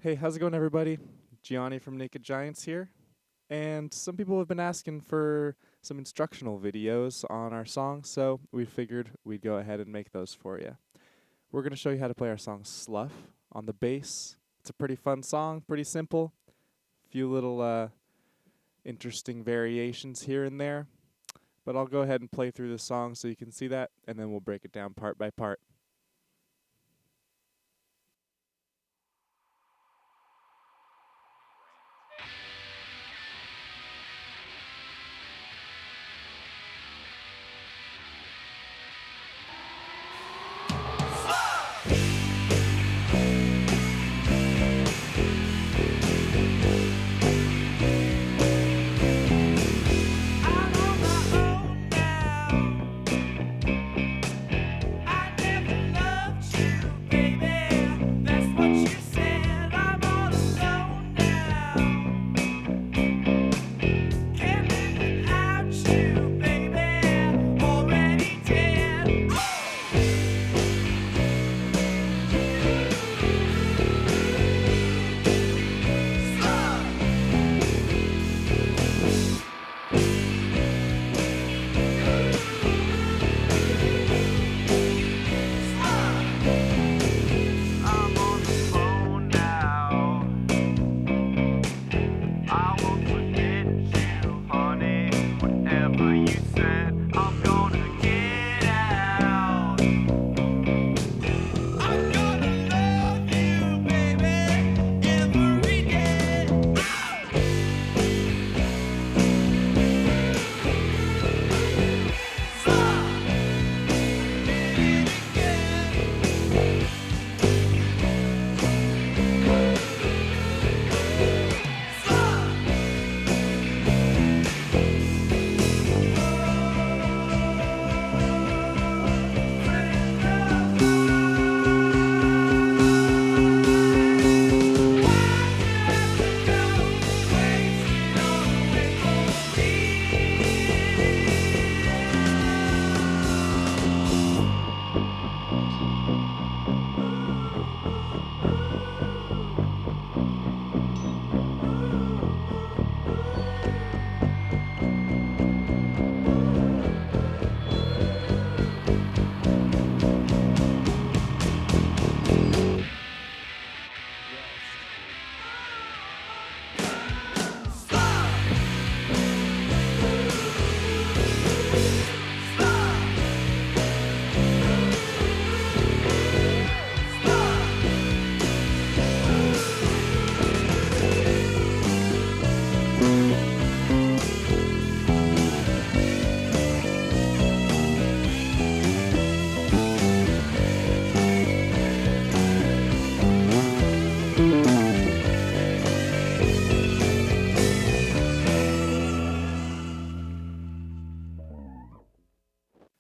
Hey, how's it going, everybody? Gianni from Naked Giants here. And some people have been asking for some instructional videos on our songs, so we figured we'd go ahead and make those for you. We're going to show you how to play our song SLUFF on the bass. It's a pretty fun song, pretty simple. Few little interesting variations here and there. But I'll go ahead and play through the song so you can see that, and then we'll break it down part by part.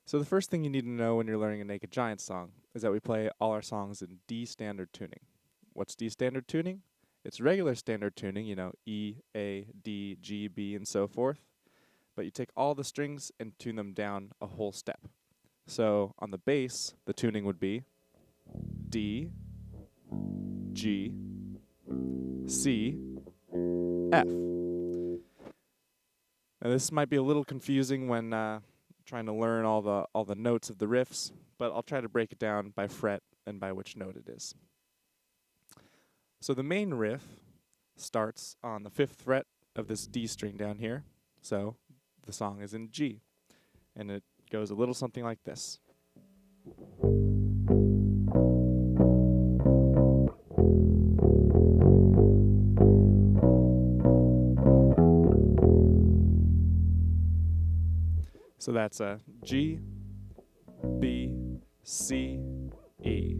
So the first thing you need to know when you're learning a Naked Giants song is that we play all our songs in D standard tuning. What's D standard tuning? It's regular standard tuning, E, A, D, G, B, and so forth. But you take all the strings and tune them down a whole step. So on the bass, the tuning would be D, G, C, F. Now this might be a little confusing when trying to learn all the notes of the riffs, but I'll try to break it down by fret and by which note it is. So the main riff starts on the 5th fret of this D string down here. So the song is in G, and it goes a little something like this. So that's a G, B, C, E.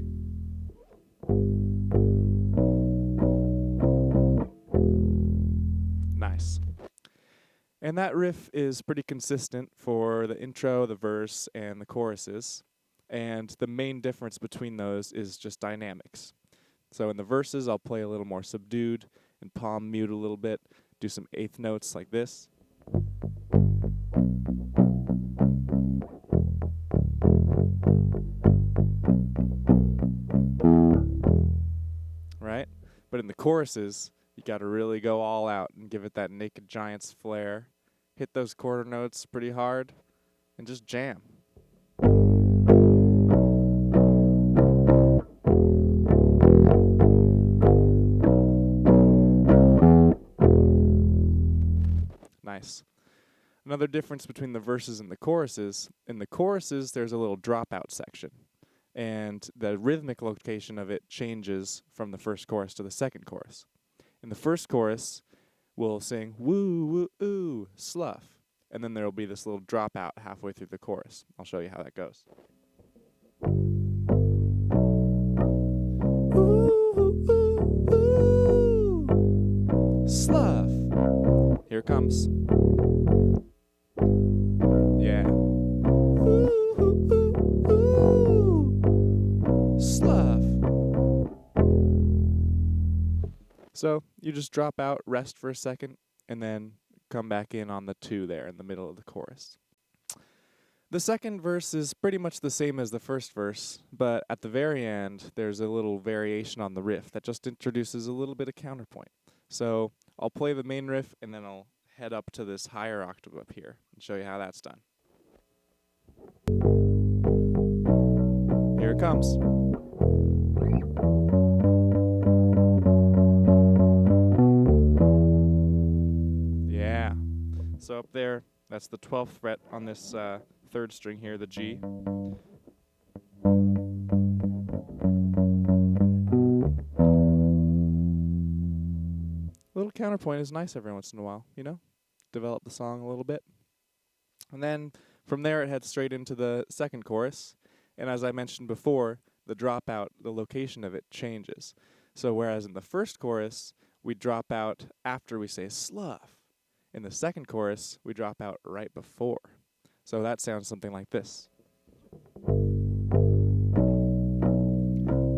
Nice. And that riff is pretty consistent for the intro, the verse, and the choruses. And the main difference between those is just dynamics. So in the verses, I'll play a little more subdued and palm mute a little bit, do some eighth notes like this. Right? But in the choruses, you got to really go all out and give it that Naked Giants flair. Hit those quarter notes pretty hard and just jam. Nice. Another difference between the verses and the choruses, in the choruses there's a little dropout section, and the rhythmic location of it changes from the first chorus to the second chorus. In the first chorus, we'll sing woo woo ooh SLUFF, and then there'll be this little dropout halfway through the chorus. I'll show you how that goes. Ooh ooh ooh SLUFF. Here it comes. Yeah. SLUFF. So you just drop out, rest for a second, and then come back in on the 2 there in the middle of the chorus. The second verse is pretty much the same as the first verse, but at the very end, there's a little variation on the riff that just introduces a little bit of counterpoint. So I'll play the main riff, and then I'll head up to this higher octave up here and show you how that's done. Here it comes. Yeah. So up there, that's the 12th fret on this 3rd string here, the G. A little counterpoint is nice every once in a while, you know? Develop the song a little bit. And then from there it heads straight into the second chorus. And as I mentioned before, the dropout, the location of it changes. So whereas in the first chorus, we drop out after we say SLUFF, in the second chorus, we drop out right before. So that sounds something like this. Ooh,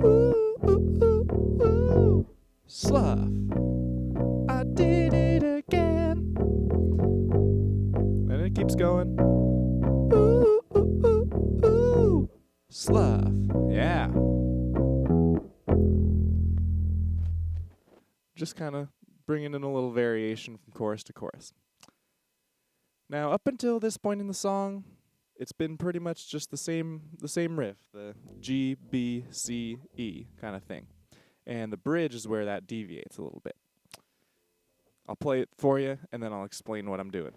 ooh, ooh, ooh, SLUFF. I did it again. And it keeps going. Ooh, ooh, ooh, ooh, SLUFF. Yeah. Just kind of bringing in a little variation from chorus to chorus. Now, up until this point in the song, it's been pretty much just the same riff, the G, B, C, E kind of thing. And the bridge is where that deviates a little bit. I'll play it for you, and then I'll explain what I'm doing.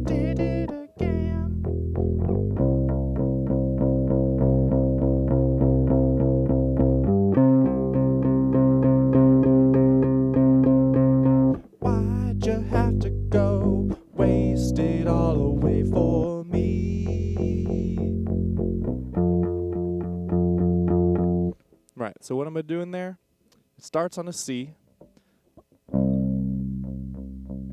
Did it again. Why'd you have to go? Waste it all away for me. Right, so what am I doing there? It starts on a C, and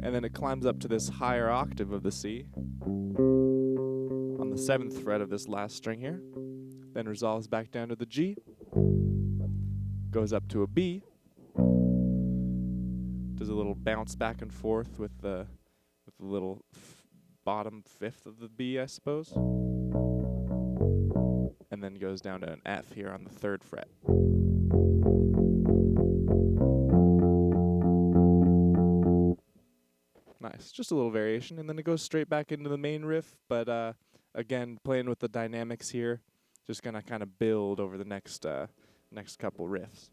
then it climbs up to this higher octave of the C on the 7th fret of this last string here, then resolves back down to the G, goes up to a B, does a little bounce back and forth with the little bottom 5th of the B, I suppose, and then goes down to an F here on the 3rd fret. Nice, just a little variation, and then it goes straight back into the main riff, but again, playing with the dynamics here, just gonna kind of build over the next couple riffs.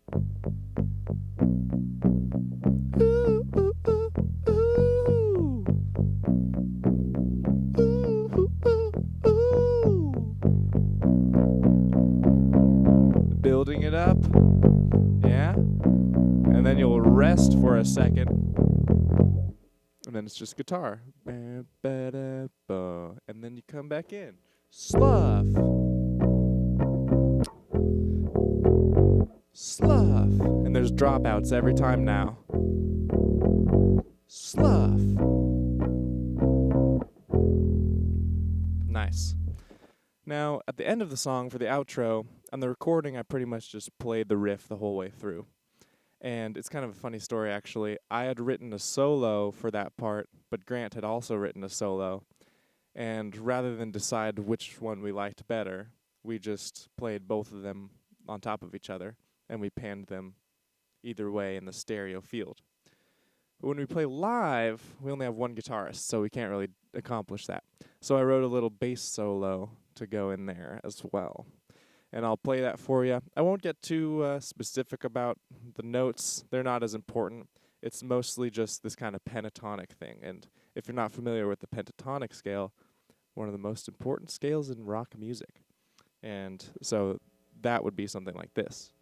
Ooh, ooh, ooh, ooh. Ooh, ooh, ooh. Building it up, yeah, and then you'll rest for a second. And then it's just guitar. And then you come back in. SLUFF. SLUFF. And there's dropouts every time now. SLUFF. Nice. Now, at the end of the song, for the outro, on the recording, I pretty much just played the riff the whole way through. And it's kind of a funny story, actually. I had written a solo for that part, but Grant had also written a solo. And rather than decide which one we liked better, we just played both of them on top of each other, and we panned them either way in the stereo field. But when we play live, we only have one guitarist, so we can't really accomplish that. So I wrote a little bass solo to go in there as well. And I'll play that for you. I won't get too specific about the notes. They're not as important. It's mostly just this kind of pentatonic thing. And if you're not familiar with the pentatonic scale, one of the most important scales in rock music. And so that would be something like this.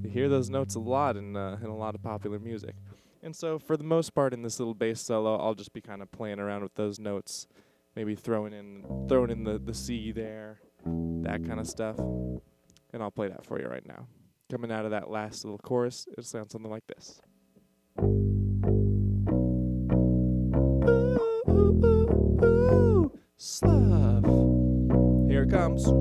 You hear those notes a lot in a lot of popular music. And so for the most part in this little bass solo, I'll just be kind of playing around with those notes, maybe throwing in the C there, that kind of stuff. And I'll play that for you right now. Coming out of that last little chorus, it sounds something like this. Ooh, ooh, ooh, ooh, SLUFF. Here it comes.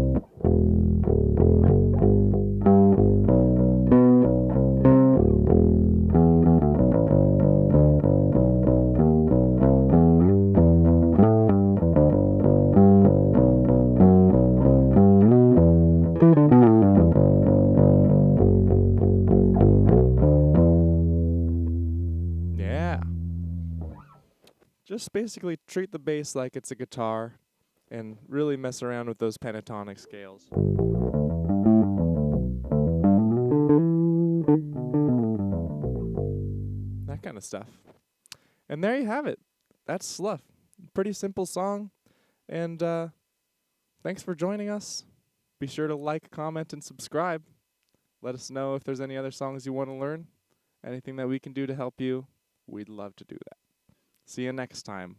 Yeah. Just basically treat the bass like it's a guitar and really mess around with those pentatonic scales. That kind of stuff. And there you have it. That's SLUFF. Pretty simple song. And thanks for joining us. Be sure to like, comment, and subscribe. Let us know if there's any other songs you want to learn. Anything that we can do to help you, we'd love to do that. See you next time.